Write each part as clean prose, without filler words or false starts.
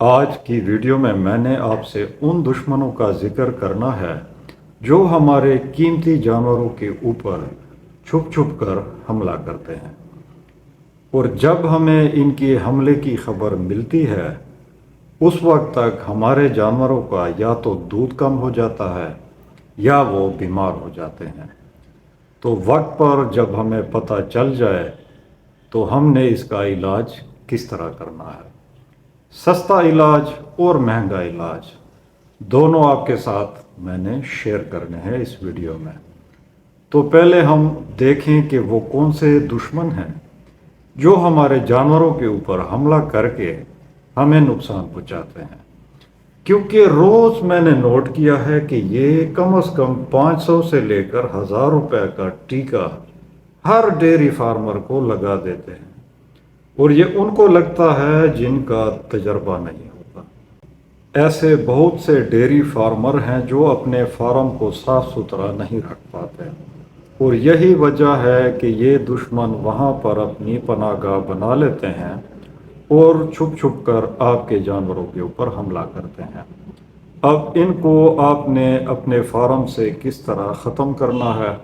آج کی ویڈیو میں نے آپ سے ان دشمنوں کا ذکر کرنا ہے جو ہمارے قیمتی جانوروں کے اوپر چھپ چھپ کر حملہ کرتے ہیں، اور جب ہمیں ان کے حملے کی خبر ملتی ہے اس وقت تک ہمارے جانوروں کا یا تو دودھ کم ہو جاتا ہے یا وہ بیمار ہو جاتے ہیں۔ تو وقت پر جب ہمیں پتہ چل جائے تو ہم نے اس کا علاج کس طرح کرنا ہے۔ سستا علاج اور مہنگا علاج دونوں آپ کے ساتھ میں نے شیئر کرنے ہیں اس ویڈیو میں۔ تو پہلے ہم دیکھیں کہ وہ کون سے دشمن ہیں جو ہمارے جانوروں کے اوپر حملہ کر کے ہمیں نقصان پہنچاتے ہیں، کیونکہ روز میں نے نوٹ کیا ہے کہ یہ کم از کم 500 سے لے کر 1000 روپے کا ٹیکہ ہر ڈیری فارمر کو لگا دیتے ہیں، اور یہ ان کو لگتا ہے جن کا تجربہ نہیں ہوتا۔ ایسے بہت سے ڈیری فارمر ہیں جو اپنے فارم کو صاف ستھرا نہیں رکھ پاتے، اور یہی وجہ ہے کہ یہ دشمن وہاں پر اپنی پناہ گاہ بنا لیتے ہیں اور چھپ چھپ کر آپ کے جانوروں کے اوپر حملہ کرتے ہیں۔ اب ان کو آپ نے اپنے فارم سے کس طرح ختم کرنا ہے،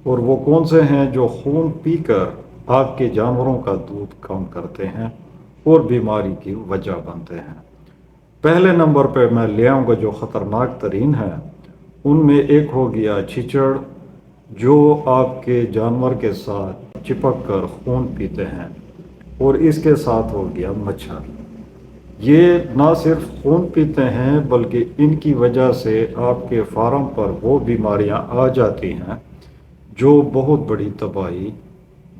اور وہ کون سے ہیں جو خون پی کر آپ کے جانوروں کا دودھ کم کرتے ہیں اور بیماری کی وجہ بنتے ہیں۔ پہلے نمبر پہ میں لے آؤں گا جو خطرناک ترین ہے، ان میں ایک ہو گیا چچڑ، جو آپ کے جانور کے ساتھ چپک کر خون پیتے ہیں، اور اس کے ساتھ ہو گیا مچھر۔ یہ نہ صرف خون پیتے ہیں بلکہ ان کی وجہ سے آپ کے فارم پر وہ بیماریاں آ جاتی ہیں جو بہت بڑی تباہی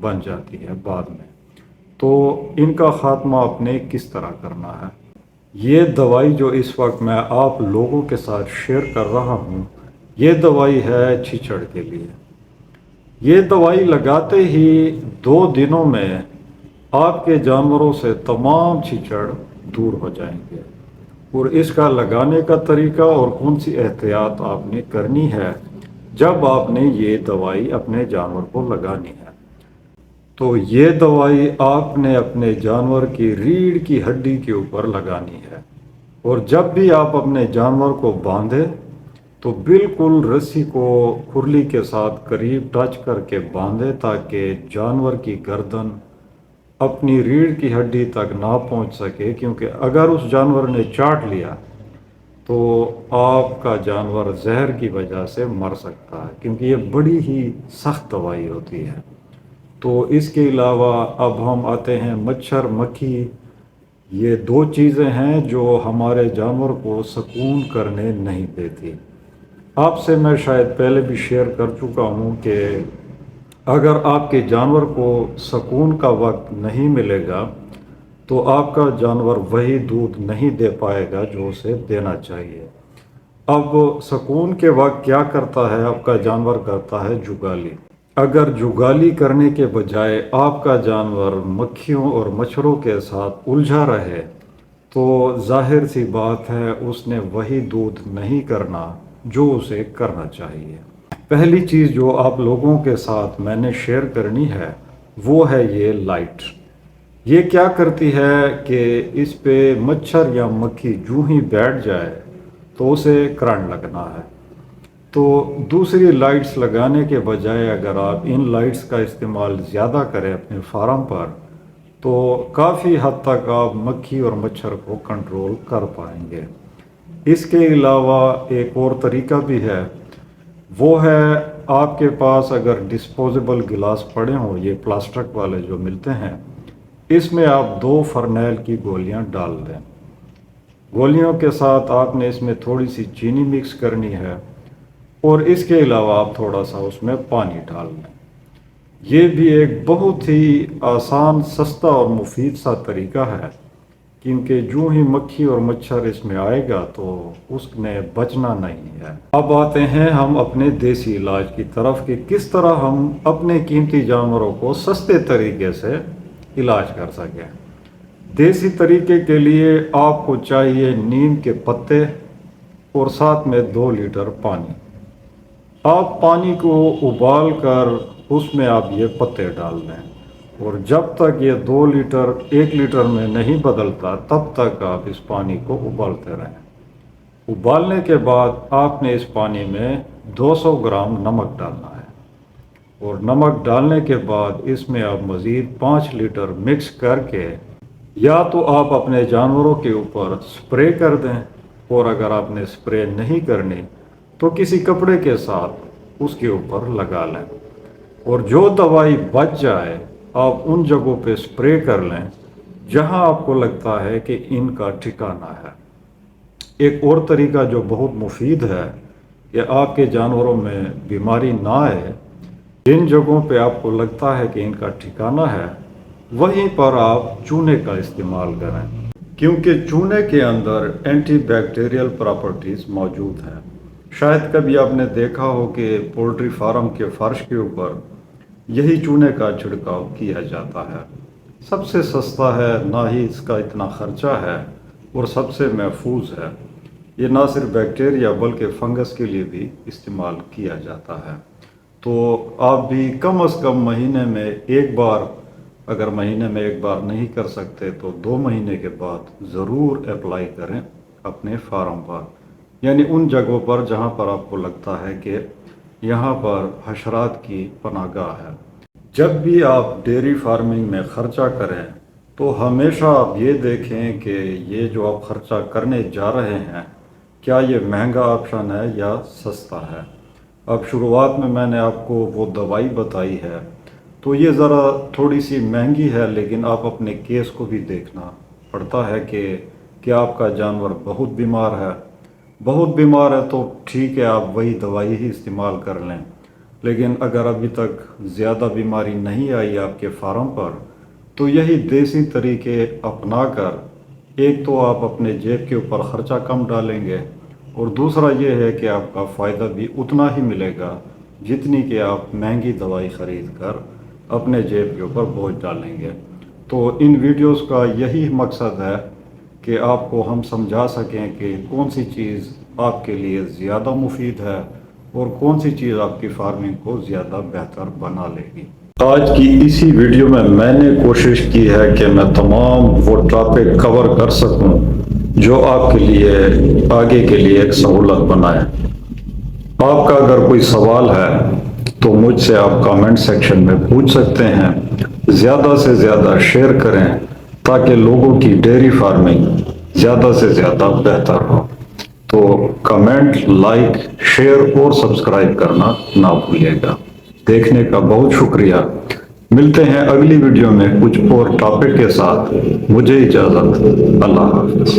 بن جاتی ہے بعد میں۔ تو ان کا خاتمہ آپ نے کس طرح کرنا ہے؟ یہ دوائی جو اس وقت میں آپ لوگوں کے ساتھ شیئر کر رہا ہوں، یہ دوائی ہے چچڑ کے لیے۔ یہ دوائی لگاتے ہی 2 دنوں میں آپ کے جانوروں سے تمام چچڑ دور ہو جائیں گے، اور اس کا لگانے کا طریقہ اور کون سی احتیاط آپ نے کرنی ہے جب آپ نے یہ دوائی اپنے جانور کو لگانی ہے۔ تو یہ دوائی آپ نے اپنے جانور کی ریڑھ کی ہڈی کے اوپر لگانی ہے، اور جب بھی آپ اپنے جانور کو باندھیں تو بالکل رسی کو کھرلی کے ساتھ قریب ٹچ کر کے باندھیں تاکہ جانور کی گردن اپنی ریڑھ کی ہڈی تک نہ پہنچ سکے، کیونکہ اگر اس جانور نے چاٹ لیا تو آپ کا جانور زہر کی وجہ سے مر سکتا ہے، کیونکہ یہ بڑی ہی سخت دوائی ہوتی ہے۔ تو اس کے علاوہ اب ہم آتے ہیں مچھر مکھی۔ یہ 2 چیزیں ہیں جو ہمارے جانور کو سکون کرنے نہیں دیتی۔ آپ سے میں شاید پہلے بھی شیئر کر چکا ہوں کہ اگر آپ کے جانور کو سکون کا وقت نہیں ملے گا تو آپ کا جانور وہی دودھ نہیں دے پائے گا جو اسے دینا چاہیے۔ اب سکون کے وقت کیا کرتا ہے آپ کا جانور؟ کرتا ہے جگالی۔ اگر جگالی کرنے کے بجائے آپ کا جانور مکھیوں اور مچھروں کے ساتھ الجھا رہے تو ظاہر سی بات ہے اس نے وہی دودھ نہیں کرنا جو اسے کرنا چاہیے۔ پہلی چیز جو آپ لوگوں کے ساتھ میں نے شیئر کرنی ہے وہ ہے یہ لائٹ۔ یہ کیا کرتی ہے کہ اس پہ مچھر یا مکھی جو ہی بیٹھ جائے تو اسے کرنٹ لگنا ہے۔ تو دوسری لائٹس لگانے کے بجائے اگر آپ ان لائٹس کا استعمال زیادہ کریں اپنے فارم پر تو کافی حد تک آپ مکھی اور مچھر کو کنٹرول کر پائیں گے۔ اس کے علاوہ ایک اور طریقہ بھی ہے، وہ ہے آپ کے پاس اگر ڈسپوزیبل گلاس پڑے ہوں، یہ پلاسٹک والے جو ملتے ہیں، اس میں آپ 2 فرنیل کی گولیاں ڈال دیں۔ گولیوں کے ساتھ آپ نے اس میں تھوڑی سی چینی مکس کرنی ہے، اور اس کے علاوہ آپ تھوڑا سا اس میں پانی ڈال دیں۔ یہ بھی ایک بہت ہی آسان، سستا اور مفید سا طریقہ ہے، کیونکہ جو ہی مکھی اور مچھر اس میں آئے گا تو اس نے بچنا نہیں ہے۔ اب آتے ہیں ہم اپنے دیسی علاج کی طرف کہ کس طرح ہم اپنے قیمتی جانوروں کو سستے طریقے سے علاج کر سکیں۔ دیسی طریقے کے لیے آپ کو چاہیے نیم کے پتے اور ساتھ میں 2 لیٹر پانی۔ آپ پانی کو ابال کر اس میں آپ یہ پتے ڈال دیں، اور جب تک یہ 2 لیٹر 1 لیٹر میں نہیں بدلتا تب تک آپ اس پانی کو ابالتے رہیں۔ ابالنے کے بعد آپ نے اس پانی میں 200 گرام نمک ڈالنا ہے، اور نمک ڈالنے کے بعد اس میں آپ مزید 5 لیٹر مکس کر کے یا تو آپ اپنے جانوروں کے اوپر سپرے کر دیں، اور اگر آپ نے سپرے نہیں کرنی تو کسی کپڑے کے ساتھ اس کے اوپر لگا لیں، اور جو دوائی بچ جائے آپ ان جگہوں پہ سپرے کر لیں جہاں آپ کو لگتا ہے کہ ان کا ٹھکانہ ہے۔ ایک اور طریقہ جو بہت مفید ہے کہ آپ کے جانوروں میں بیماری نہ آئے، جن جگہوں پہ آپ کو لگتا ہے کہ ان کا ٹھکانہ ہے وہیں پر آپ چونے کا استعمال کریں، کیونکہ چونے کے اندر اینٹی بیکٹیریل پراپرٹیز موجود ہیں۔ شاید کبھی آپ نے دیکھا ہو کہ پولٹری فارم کے فرش کے اوپر یہی چونے کا چھڑکاؤ کیا جاتا ہے۔ سب سے سستا ہے، نہ ہی اس کا اتنا خرچہ ہے، اور سب سے محفوظ ہے۔ یہ نہ صرف بیکٹیریا بلکہ فنگس کے لیے بھی استعمال کیا جاتا ہے۔ تو آپ بھی کم از کم مہینے میں ایک بار، اگر مہینے میں ایک بار نہیں کر سکتے تو 2 مہینے کے بعد ضرور اپلائی کریں اپنے فارم پر، یعنی ان جگہوں پر جہاں پر آپ کو لگتا ہے کہ یہاں پر حشرات کی پناہ گاہ ہے۔ جب بھی آپ ڈیری فارمنگ میں خرچہ کریں تو ہمیشہ آپ یہ دیکھیں کہ یہ جو آپ خرچہ کرنے جا رہے ہیں کیا یہ مہنگا آپشن ہے یا سستا ہے۔ اب شروعات میں نے آپ کو وہ دوائی بتائی ہے تو یہ ذرا تھوڑی سی مہنگی ہے، لیکن آپ اپنے کیس کو بھی دیکھنا پڑتا ہے کہ کیا آپ کا جانور بہت بیمار ہے۔ بہت بیمار ہے تو ٹھیک ہے، آپ وہی دوائی ہی استعمال کر لیں، لیکن اگر ابھی تک زیادہ بیماری نہیں آئی آپ کے فارم پر تو یہی دیسی طریقے اپنا کر ایک تو آپ اپنے جیب کے اوپر خرچہ کم ڈالیں گے، اور دوسرا یہ ہے کہ آپ کا فائدہ بھی اتنا ہی ملے گا جتنی کہ آپ مہنگی دوائی خرید کر اپنے جیب کے اوپر بوجھ ڈالیں گے۔ تو ان ویڈیوز کا یہی مقصد ہے کہ آپ کو ہم سمجھا سکیں کہ کون سی چیز آپ کے لیے زیادہ مفید ہے اور کون سی چیز آپ کی فارمنگ کو زیادہ بہتر بنا لے گی۔ آج کی اسی ویڈیو میں نے کوشش کی ہے کہ میں تمام وہ ٹاپک کور کر سکوں جو آپ کے لیے آگے کے لیے ایک سہولت بنائے۔ آپ کا اگر کوئی سوال ہے تو مجھ سے آپ کامنٹ سیکشن میں پوچھ سکتے ہیں۔ زیادہ سے زیادہ شیئر کریں تاکہ لوگوں کی ڈیری فارمنگ زیادہ سے زیادہ بہتر ہو۔ تو کمنٹ، لائک، شیئر اور سبسکرائب کرنا نہ بھولیے گا۔ دیکھنے کا بہت شکریہ۔ ملتے ہیں اگلی ویڈیو میں کچھ اور ٹاپک کے ساتھ۔ مجھے اجازت، اللہ حافظ۔